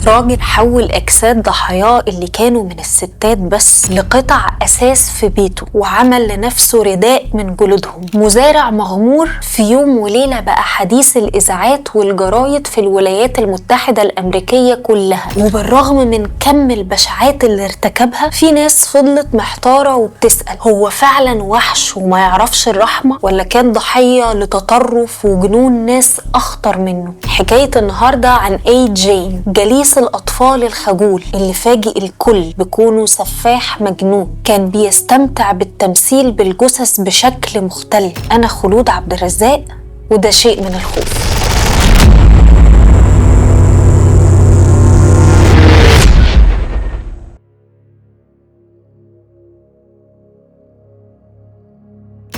راجل حول أجساد ضحاياه اللي كانوا من الستات بس لقطع أساس في بيته، وعمل لنفسه رداء من جلودهم. مزارع مغمور في يوم وليلة بقى حديث الإذاعات والجرايد في الولايات المتحدة الأمريكية كلها. وبالرغم من كم البشاعات اللي ارتكبها، في ناس فضلت محتارة وبتسأل هو فعلا وحش وما يعرفش الرحمة، ولا كان ضحية لتطرف وجنون ناس أخطر منه؟ حكاية النهاردة عن جين، جليس الأطفال الخجول اللي فاجئ الكل بكونه سفاح مجنون كان بيستمتع بالتمثيل بالجثث بشكل مختلف. أنا خلود عبد الرزاق، وده شيء من الخوف.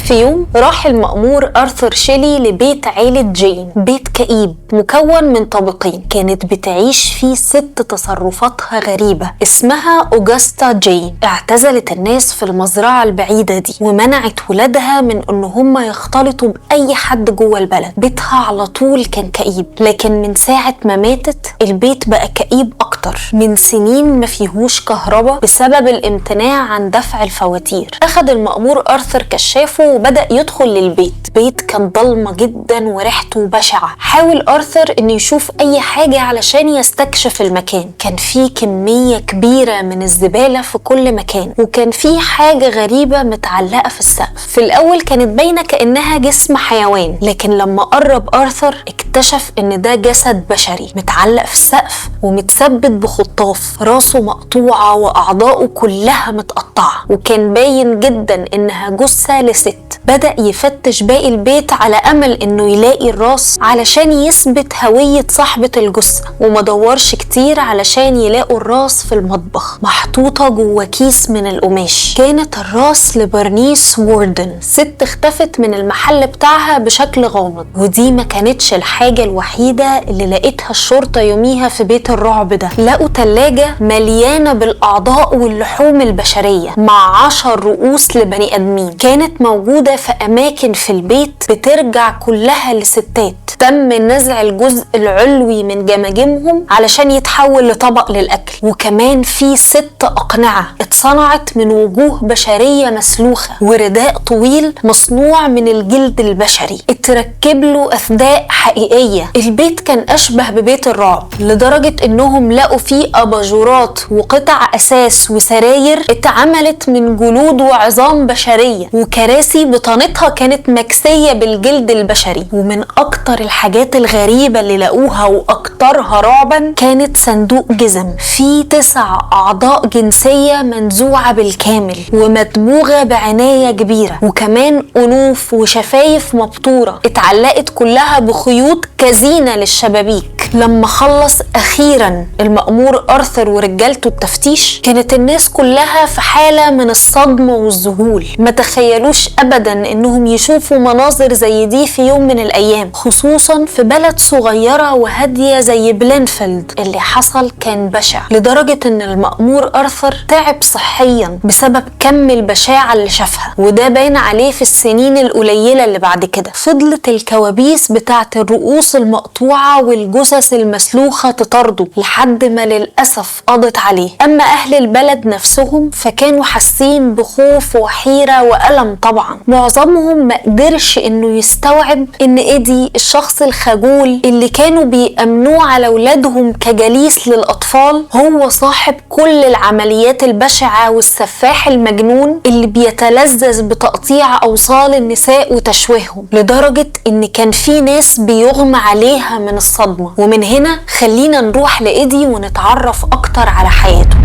في يوم راح المأمور آرثر شيلي لبيت عيلة جين، بيت كئيب مكون من طابقين كانت بتعيش فيه ست تصرفاتها غريبة اسمها أوغستا جين. اعتزلت الناس في المزرعة البعيدة دي ومنعت ولادها من ان هم يختلطوا بأي حد جوه البلد. بيتها على طول كان كئيب، لكن من ساعة ما ماتت البيت بقى كئيب أكتر. من سنين ما فيهوش كهرباء بسبب الامتناع عن دفع الفواتير. أخذ المأمور آرثر كشافه وبدأ يدخل للبيت. بيت كان ضلمة جدا وريحته بشعة. حاول آرثر انه يشوف اي حاجة علشان يستكشف المكان. كان فيه كمية كبيرة من الزبالة في كل مكان، وكان فيه حاجة غريبة متعلقة في السقف. في الاول كانت باينة كأنها جسم حيوان، لكن لما قرب آرثر اكتشف ان ده جسد بشري متعلق في السقف ومتثبت بخطاف. راسه مقطوعة واعضاؤه كلها متقطعة، وكان باين جدا انها جثة لست. بدأ يفتش باقي البيت على أمل إنه يلاقي الراس علشان يثبت هوية صاحبة الجثة، وما دورش كتير علشان يلاقوا الراس في المطبخ محطوطة جوه كيس من القماش. كانت الراس لبرنيس ووردن، ست اختفت من المحل بتاعها بشكل غامض، ودي ما كانتش الحاجة الوحيدة اللي لقيتها الشرطة يوميها في بيت الرعب ده. لقوا تلاجة مليانة بالأعضاء واللحوم البشرية مع 10 رؤوس لبني آدمين، كانت موجودة في أماكن في البيت بترجع كلها لستات. تم نزع الجزء العلوي من جماجمهم علشان يتحول لطبق للأكل. وكمان في 6 أقنعة اتصنعت من وجوه بشرية مسلوخة، ورداء طويل مصنوع من الجلد البشري اتركب له أثداء حقيقية. البيت كان أشبه ببيت الرعب لدرجة إنهم لقوا فيه أباجورات وقطع أساس وسراير اتعملت من جلود وعظام بشرية، وكراسي بطانتها كانت مكسية بالجلد البشري. ومن أكتر الحاجات الغريبة اللي لقوها وأكترها رعبا كانت صندوق جزم فيه 9 أعضاء جنسية منزوعة بالكامل ومدموغة بعناية كبيرة، وكمان أنوف وشفايف مبتورة اتعلقت كلها بخيوط كزينة للشبابيك. لما خلص أخيرا المأمور آرثر ورجالته التفتيش، كانت الناس كلها في حالة من الصدمة والذهول. ما تخيلوش أبدا إنهم يشوفوا مناظر زي دي في يوم من الأيام، خصوصا في بلد صغيرة وهادية زي بلينفيلد. اللي حصل كان بشع لدرجة إن المأمور آرثر تعب صحيا بسبب كم البشاعة اللي شافها، وده باين عليه في السنين القليلة اللي بعد كده. فضلت الكوابيس بتاعت الرؤوس المقطوعة والجثث المسلوخة تطارده لحد ما للأسف قضت عليه. أما أهل البلد نفسهم فكانوا حاسين بخوف وحيرة وألم طبعا. معظمهم ما قدرش إنه يستوعب إن إيدي الشخص الخجول اللي كانوا بيأمنوه على أولادهم كجليس للأطفال هو صاحب كل العمليات البشعة والسفاح المجنون اللي بيتلذذ بتقطيع أوصال النساء وتشويههم، لدرجة إن كان في ناس بيغمى عليها من الصدمة. ومن هنا خلينا نروح لإيدي ونتعرف أكتر على حياته.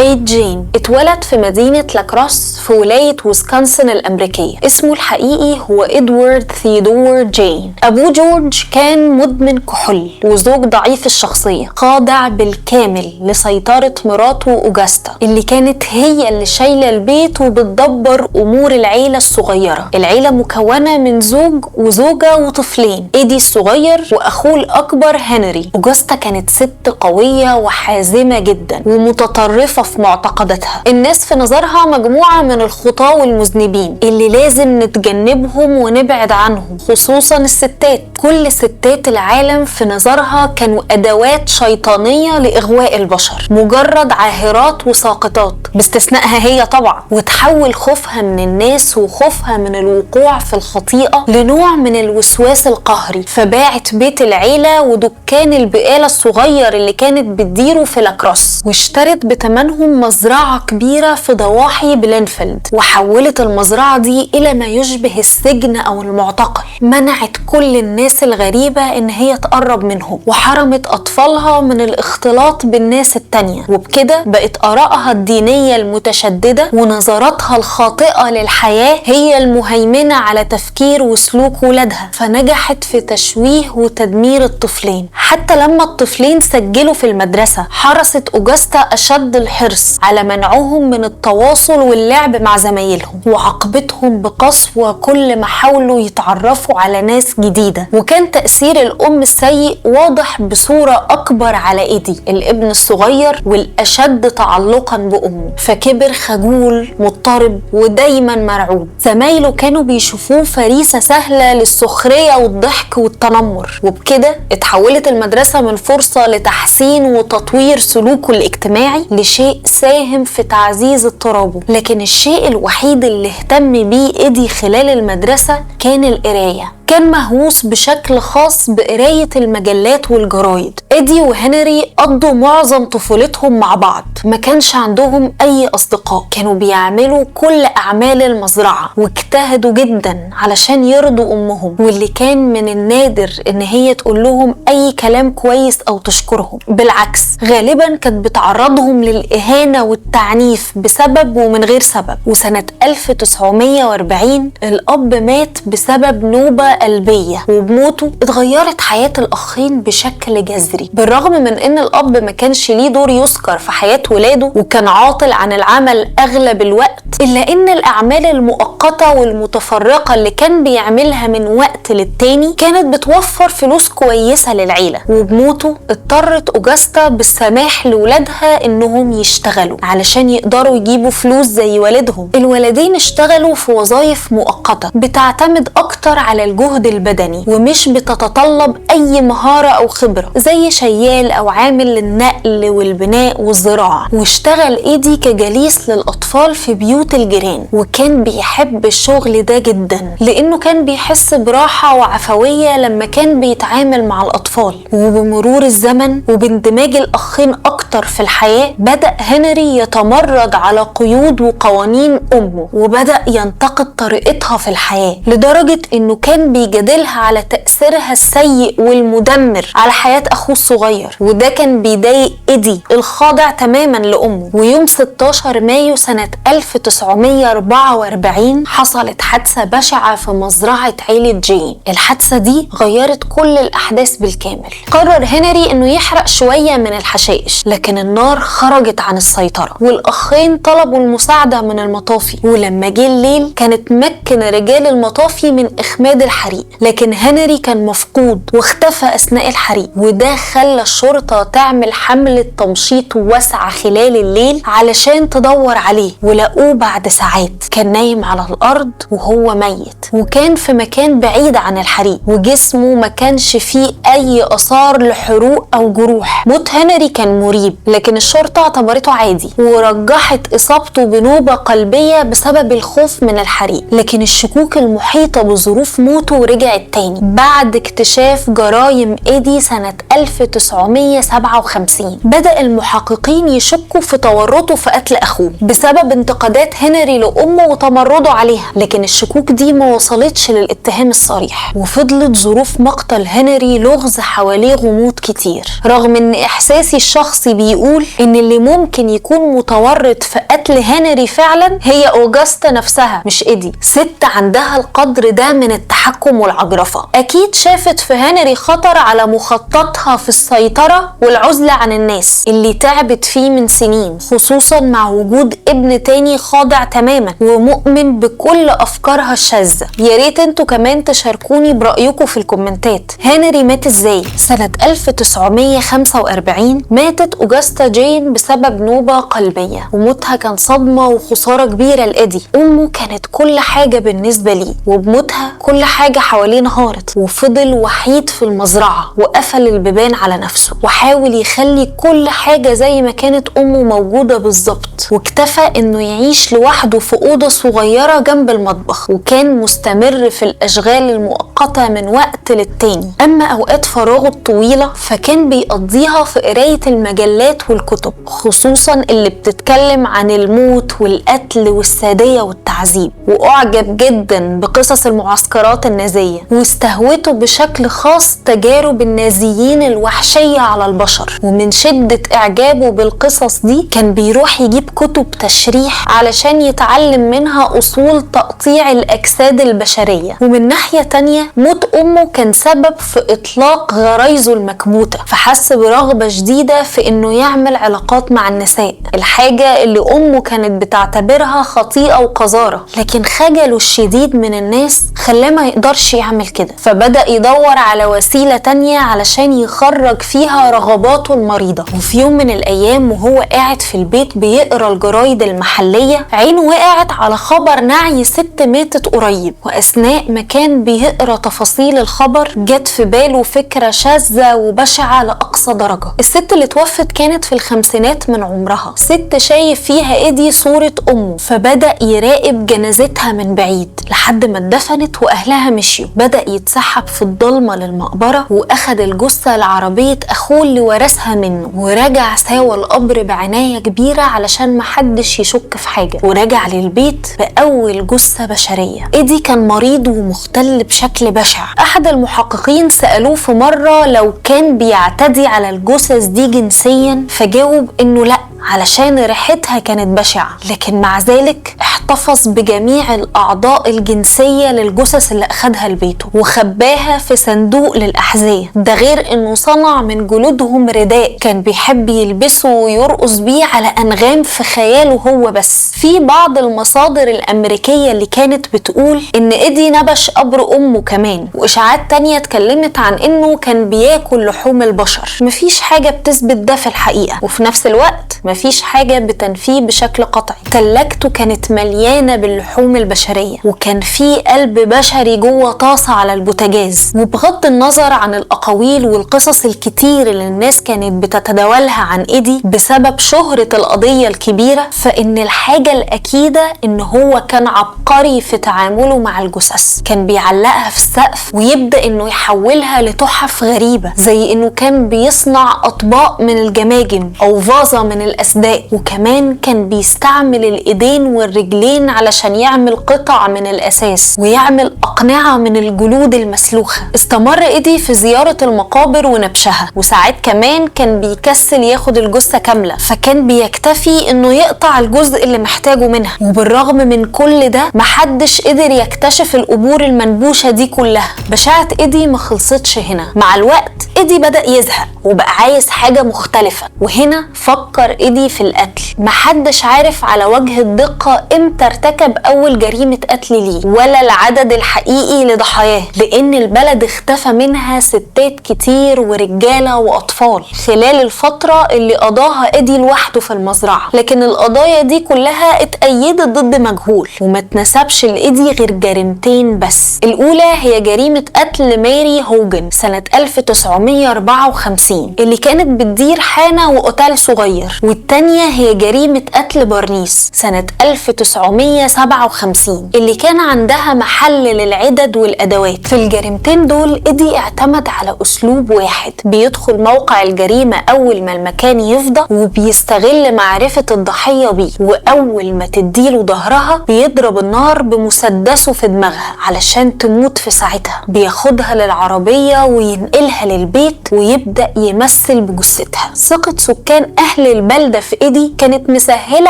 جين اتولد في مدينة لاكروس في ولاية ويسكونسن الأمريكية. اسمه الحقيقي هو إدوارد ثيودور جين. أبوه جورج كان مدمن كحول وزوج ضعيف الشخصية، خاضع بالكامل لسيطرة مراته أوغستا اللي كانت هي اللي شايلة البيت وبتدبر أمور العيلة الصغيرة. العيلة مكونة من زوج وزوجة وطفلين، إيدي الصغير وأخوه الأكبر هنري. أوغستا كانت ست قوية وحازمة جدا ومتطرفة في معتقداتها. الناس في نظرها مجموعة من من الخطاة والمذنبين اللي لازم نتجنبهم ونبعد عنهم، خصوصا الستات. كل ستات العالم في نظرها كانوا أدوات شيطانية لإغواء البشر، مجرد عاهرات وساقطات باستثنائها هي طبعا. وتحول خوفها من الناس وخوفها من الوقوع في الخطيئة لنوع من الوسواس القهري، فباعت بيت العيلة ودكان البقالة الصغير اللي كانت بتديره في لاكروس، واشترت بتمنهم مزرعة كبيرة في ضواحي بلينفيلد، وحولت المزرعة دي إلى ما يشبه السجن أو المعتقل. منعت كل الناس الغريبة إن هي تقرب منهم، وحرمت أطفالها من الاختلاط بالناس التانية، وبكده بقت آرائها الدينية المتشددة ونظراتها الخاطئة للحياة هي المهيمنة على تفكير وسلوك ولادها، فنجحت في تشويه وتدمير الطفلين. حتى لما الطفلين سجلوا في المدرسة حرصت أوجستا أشد الحرص على منعهم من التواصل واللعب مع زمايلهم، وعاقبتهم بقسوة كل ما حاولوا يتعرفوا على ناس جديدة. وكان تأثير الأم السيء واضح بصورة أكبر على إيدي الابن الصغير والأشد تعلقا بأمه، فكبر خجول مضطرب ودايما مرعوب. زمايله كانوا بيشوفوه فريسة سهلة للسخرية والضحك والتنمر، وبكده اتحولت المدرسة من فرصة لتحسين وتطوير سلوكه الاجتماعي لشيء ساهم في تعزيز اضطرابه. لكن الشيء الوحيد اللي اهتم بيه إيدي خلال المدرسة كان القراية. كان مهووس بشكل خاص بقراية المجلات والجرايد. إيدي وهنري قضوا معظم طفولتهم مع بعض، ما كانش عندهم أي أصدقاء، كانوا بيعملوا كل أعمال المزرعة واجتهدوا جدا علشان يرضوا أمهم، واللي كان من النادر إن هي تقول لهم أي كلام كويس أو تشكرهم. بالعكس غالبا كانت بتعرضهم للإهانة والتعنيف بسبب ومن غير سبب. وسنة 1940 الأب مات بسبب نوبة قلبية، وبموته اتغيرت حياة الأخين بشكل جذري. بالرغم من ان الأب ما كانش ليه دور يذكر في حياة ولاده وكان عاطل عن العمل أغلب الوقت، إلا ان الأعمال المؤقتة والمتفرقة اللي كان بيعملها من وقت للتاني كانت بتوفر فلوس كويسة للعيلة. وبموته اضطرت أوجستا بالسماح لولادها انهم يشتغلوا علشان يقدروا يجيبوا فلوس زي والدهم. الولدين اشتغلوا في وظائف مؤقتة بتعتمد اكتر على الجهد البدني ومش بتتطلب اي مهارة او خبرة، زي شيال او عامل للنقل والبناء والزراعة. واشتغل إيدي كجليس للاطفال في بيوت الجيران، وكان بيحب الشغل ده جدا لانه كان بيحس براحة وعفوية لما كان بيتعامل مع الاطفال. وبمرور الزمن وباندماج الاخين اكتر في الحياة بدأ هنري يتمرد على قيود وقوانين امه، وبدأ ينتقد طريقتها في الحياة لدرجة انه كان بيجادلها على تأثيرها السيء والمدمر على حياة أخوه الصغير، وده كان بيضايق إيدي الخاضع تماما لأمه. ويوم 16 مايو سنة 1944 حصلت حادثة بشعة في مزرعة عيلة جين. الحادثة دي غيرت كل الأحداث بالكامل. قرر هنري إنه يحرق شوية من الحشائش، لكن النار خرجت عن السيطرة والأخين طلبوا المساعدة من المطافي. ولما جه الليل كانت مكن رجال المطافي من إخماد الحريق، لكن هنري كان مفقود واختفى أثناء الحريق، وده خلى الشرطة تعمل حملة تمشيط واسعة خلال الليل علشان تدور عليه. ولقوه بعد ساعات كان نايم على الأرض وهو ميت، وكان في مكان بعيد عن الحريق، وجسمه ما كانش فيه أي آثار لحروق أو جروح. موت هنري كان مريب، لكن الشرطة اعتبرته عادي ورجحت إصابته بنوبة قلبية بسبب الخوف من الحريق. لكن الشكوك المحيطة بظروف موته رجعت تاني بعد اكتشاف جرائم إيدي سنة 1957. بدأ المحققين يشكوا في تورطه في قتل أخوه بسبب انتقادات هنري لأمه وتمرده عليها، لكن الشكوك دي ما وصلتش للاتهام الصريح، وفضلت ظروف مقتل هنري لغز حواليه غموض كتير. رغم ان إحساسي الشخصي بيقول ان اللي ممكن يكون متورط في قتل هنري فعلا هي أوجستا نفسها مش إيدي، ست عندها القدر ده من التحكم التحكم والعجرفة. أكيد شافت في هنري خطر على مخططها في السيطرة والعزلة عن الناس اللي تعبت فيه من سنين، خصوصا مع وجود ابن تاني خاضع تماما ومؤمن بكل أفكارها الشاذة. يا ريت انتوا كمان تشاركوني برأيكم في الكومنتات. هنري مات ازاي؟ سنة 1945 ماتت أوجستا جين بسبب نوبة قلبية، وموتها كان صدمة وخسارة كبيرة لإيدي. أمه كانت كل حاجة بالنسبة ليه، وبموتها كل حاجة حواليه انهارت، وفضل وحيد في المزرعة وقفل البيبان على نفسه وحاول يخلي كل حاجة زي ما كانت أمه موجودة بالظبط، واكتفى إنه يعيش لوحده في أوضة صغيرة جنب المطبخ، وكان مستمر في الأشغال المؤقتة من وقت للتاني. أما أوقات فراغه الطويلة فكان بيقضيها في قراية المجلات والكتب، خصوصا اللي بتتكلم عن الموت والقتل والسادية والتعذيب، وأعجب جدا بقصص المعسكرات النازية، واستهوته بشكل خاص تجارب النازيين الوحشية على البشر. ومن شدة إعجابه بالقصص دي كان بيروح يجيب كتب تشريح علشان يتعلم منها أصول تقطيع الأجساد البشرية. ومن ناحية تانية موت أمه كان سبب في إطلاق غرايزه المكبوتة، فحس برغبة جديدة في إنه يعمل علاقات مع النساء، الحاجة اللي أمه كانت بتعتبرها خطيئة وقذارة، لكن خجله الشديد من الناس خلاه ما يقدرش يعمل كده، فبدأ يدور على وسيلة تانية علشان يخرج فيها رغباته المريضة. وفي يوم من الأيام وهو قاعد في البيت بيقرأ الجرايد المحلية، عينه وقعت على خبر نعي ست ماتت قريب، وأثناء ما كان بيقرأ تفاصيل الخبر جت في باله فكرة شاذة وبشعة لأقصى درجة. الست اللي توفت كانت في الخمسينات من عمرها، ست شايف فيها إيدي صورة أمه، فبدأ يراقب جنازتها من بعيد لحد ما اتدفنت وأهلها مشيوا. بدأ يتسحب في الضلمة للمقبرة وأخد الجثة لعربية أخوه اللي ورثها منه، ورجع ساوى القبر بعناية كبيرة علشان محدش يشك في حاجة، ورجع للبيت بأول جثة بشرية. إيدي كان مريض ومختل بشكل بشع. أحد المحققين سألوه في مرة لو كان بيعتدي على الجثث دي جنسيا، فجاوب إنه لأ علشان ريحتها كانت بشعة، لكن مع ذلك احتفظ بجميع الأعضاء الجنسية للجثث اللي أخدها لبيته وخباها في صندوق للأحذية. ده غير إنه صنع من جلودهم رداء كان بيحب يلبسه ويرقص بيه على أنغام في خياله هو بس. في بعض المصادر الأمريكية اللي كانت بتقول إن إيدي نبش قبر أمه كمان، وإشاعات تانية اتكلمت عن إنه كان بياكل لحوم البشر. مفيش حاجة بتثبت ده في الحقيقة، وفي نفس الوقت مفيش حاجة بتنفيه بشكل قطعي. تلاجته كانت مليانة باللحوم البشرية، وكان في قلب بشري جوه طاسة على البوتاجاز. وبغض النظر عن الأقاويل والقصص الكتير اللي الناس كانت بتتداولها عن إيدي بسبب شهرة القضية الكبيرة، فإن الحاجة الأكيدة إن هو كان عبقري في تعامله مع الجثث. كان بيعلقها في السقف ويبدأ إنه يحولها لتحف غريبة، زي إنه كان بيصنع أطباق من الجماجم أو فازة من الأسداء. وكمان كان بيستعمل الإيدين والرجلين علشان يعمل قطع من الأساس ويعمل أقنعة من الجلود المسلوخة. استمر إيدي في زيارة المقابر ونبشها، وساعات كمان كان بيكسل ياخد الجثة كاملة، فكان بيكتفي إنه يقطع الجزء اللي محتاجه منها. وبالرغم من كل ده محدش قدر يكتشف القبور المنبوشة دي كلها. بشاعة إيدي ما خلصتش هنا. مع الوقت إيدي بدأ يزهق وبقى عايز حاجة مختلفة، وهنا فكر إيدي في القتل. محدش عارف على وجه الدقة امتى ارتكب أول جريمة قتل ليه ولا العدد الحقيقي لضحاياه، لأن البلد اختفى منها ستات كتير ورجالة وأطفال خلال الفترة اللي قضاها إيدي لوحده في المزرعة. لكن القضايا دي كلها اتأيدت ضد مجهول، وما اتنسبش لإيدي غير جريمتين بس. الأولى هي جريمة قتل ماري هوجن سنة 1954 اللي كانت بتدير حانة وأوتيل صغير، والتانية هي جريمة قتل برنيس سنة 1957 اللي كان عندها محل للعدد والأدوات. في الجريمتين دول إيدي اعتمد على أسلوب واحد، بيدخل موقع الجريمة أول ما المكان يفضى وبيستغل معرفة الضحية بيه، وأول ما تديله ظهرها بيضرب النار بمسدسه في دماغها علشان تموت في ساعتها. بياخدها للعربية وينقلها للبيت ويبدأ يمثل بجثتها. ثقة سكان أهل البلدة في إيدي كانت مسهلة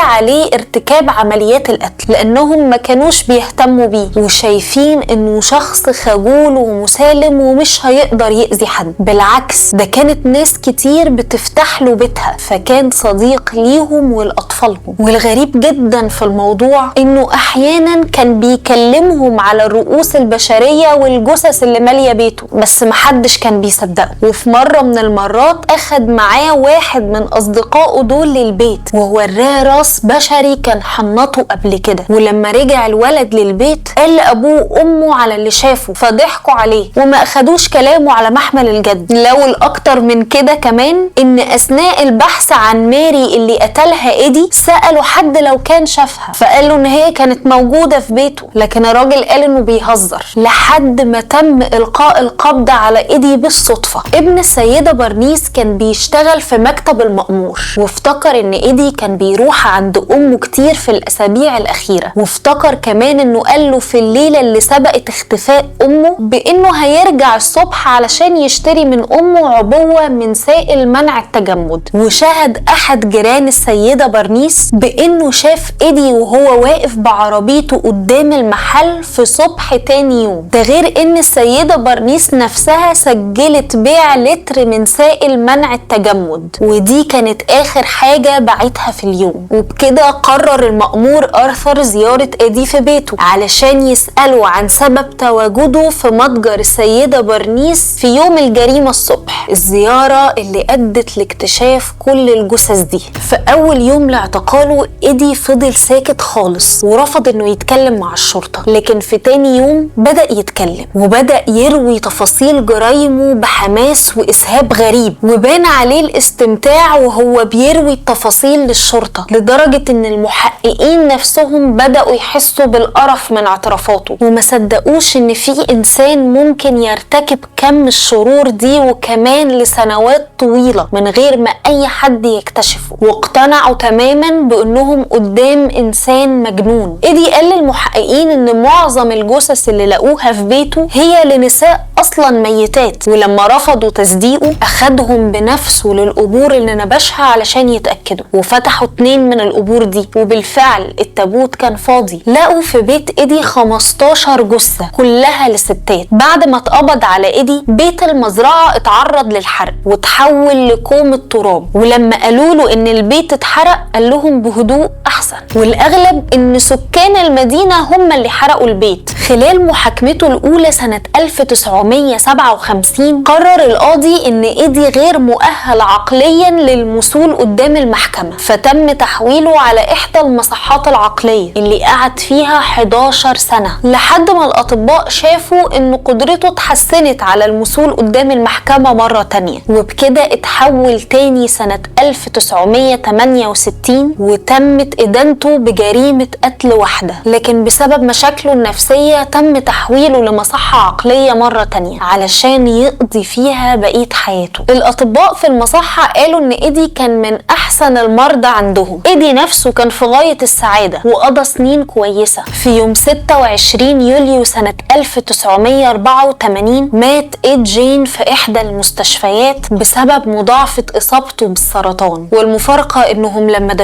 عليه ارتكاب عمليات القتل، لانهم ما كانوش بيهتموا بيه وشايفين انه شخص خجول ومسالم ومش هيقدر يأذي حد. بالعكس ده كانت ناس كتير بتفتح له بيتها، فكان صديق ليهم ولأطفالهم. والغريب جدا في الموضوع انه احيانا كان بيكلمهم على الرؤوس البشرية والجثث اللي مالية بيته، بس محدش كان بيصدقه. وفي مرة من المرات اخد معاه واحد من اصدقائه دول للبيت ووراه راس بشري كان حنطه قبل كده. ولما رجع الولد للبيت قال لابوه وامه على اللي شافه، فضحكوا عليه وما اخدوش كلامه على محمل الجد. لو الاكتر من كده كمان ان اثناء البحث عن ماري اللي قتلها ايدي سألوا حد لو كان شافها، فقالوا ان هي كانت موجودة في بيته، لكن الراجل قال انه بيهزر، لحد ما تم القاء القبض على ايدي بالصدفة. ابن السيدة برنيس كان بيشتغل في مكتب المأمور، وافتكر ان ايدي كان بيروح عند امه كتير في الاسابيع الاخيرة، وافتكر كمان انه قال له في الليلة اللي سبقت اختفاء امه بانه هيرجع الصبح علشان يشتري من امه عبوة من سائل منع التجمد. وشاهد احد جيران السيدة برنيس بانه شاف ايدي وهو واقف بعربيته قدام المحل في صبح تاني يوم. ده غير ان السيدة برنيس نفسها سجلت بيع لتر من سائل منع التجمد، ودي كانت اخر حاجة باعتها في اليوم. وبكده قرر المأمور آرثر زيارة ايدي في بيته علشان يسأله عن سبب تواجده في متجر السيدة برنيس في يوم الجريمة الصبح، الزيارة اللي أدت لاكتشاف كل الجثث دي. في أول يوم لاعتقاله ايدي فضل ساكت خالص ورفض انه يتكلم مع الشرطة، لكن في تاني يوم بدأ يتكلم وبدأ يروي تفاصيل جرايمه بحماس وإسهاب غريب، وبان عليه الاستمتاع وهو بيروي التفاصيل للشرطة، لدرجة ان المحققين نفسهم بدأوا يحسوا بالقرف من اعترافاته وما صدقوش ان في انسان ممكن يرتكب كم الشرور دي وكمان لسنوات طويلة من غير ما اي حد يكتشفه. واقتنعوا تماما بانهم قدام انسان مجنون. ايدي قال للمحققين ان معظم الجثث اللي لقوها في بيته هي لنساء اصلا ميتات، ولما رفضوا تصديقه اخدهم بنفسه للقبور اللي نبشها علشان يتأكدوا، وفتحوا 2 من القبور دي وبالفعل التابوت كان فاضي. لقوا في بيت ايدي 15 جثة كلها لستات. بعد ما اتقبض على ايدي بيت المزرعة اتعرض للحرق وتحول لكوم التراب، ولما قالوا له ان البيت اتحرق قال لهم بهدوء احسن، والاغلب ان سكان المدينة هم اللي حرقوا البيت. خلال محاكمته الاولى سنة 1957 قرر القاضي ان ايدي غير مؤهل عقليا للمثول قدام المحكمة، فتم تحويله على احدى المصحات العقلية اللي قعد فيها 11 سنة، لحد ما الاطباء شافوا ان قدرته اتحسنت على المثول قدام المحكمة مرة تانية. وبكده اتحول تاني سنة 1968 وتمت ادانته بجريمة قتل واحدة، لكن بسبب مشاكله النفسية تم تحويله لمصحة عقلية مرة تانية علشان يقضي فيها بقية حياته. الاطباء في المصحة قالوا ان ايدي كان من احسن المرضى عندهم. ايدي نفسه كان في غاية السعادة وقضى سنين كويسة. في يوم 26 يوليو سنة 1984 مات ايد جين في احدى المستشفيات بسبب مضاعفة اصابته بالسرطان. والمفارقة انهم لما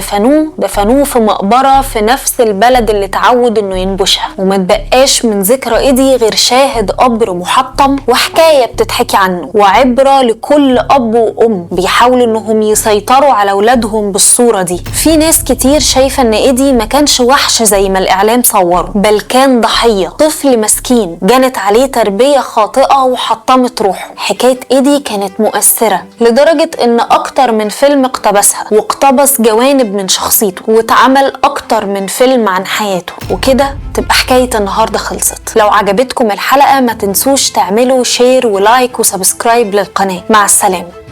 دفنوه في مقبرة في نفس البلد اللي اتعود انه ينبشها، وما تبقاش من ذكرى ايدي غير شاهد قبر محطم وحكاية بتتحكي عنه، وعبرة لكل اب وام بيحاولوا انهم يسيطروا على اولادهم بالصورة دي. في ناس كتير شايفة ان ايدي ما كانش وحش زي ما الاعلام صوره، بل كان ضحية، طفل مسكين جنت عليه تربية خاطئة وحطمت روحه. حكاية ايدي كانت مؤثرة لدرجة ان اكتر من فيلم اقتبسها واقتبس جوانب من شخصيته، واتعمل اكتر من فيلم عن حياته. وكده تبقى حكاية النهاردة خلصت. لو عجبتكم الحلقة ما تنسوش تعملوا شير ولايك وسبسكرايب للقناة. مع السلامة.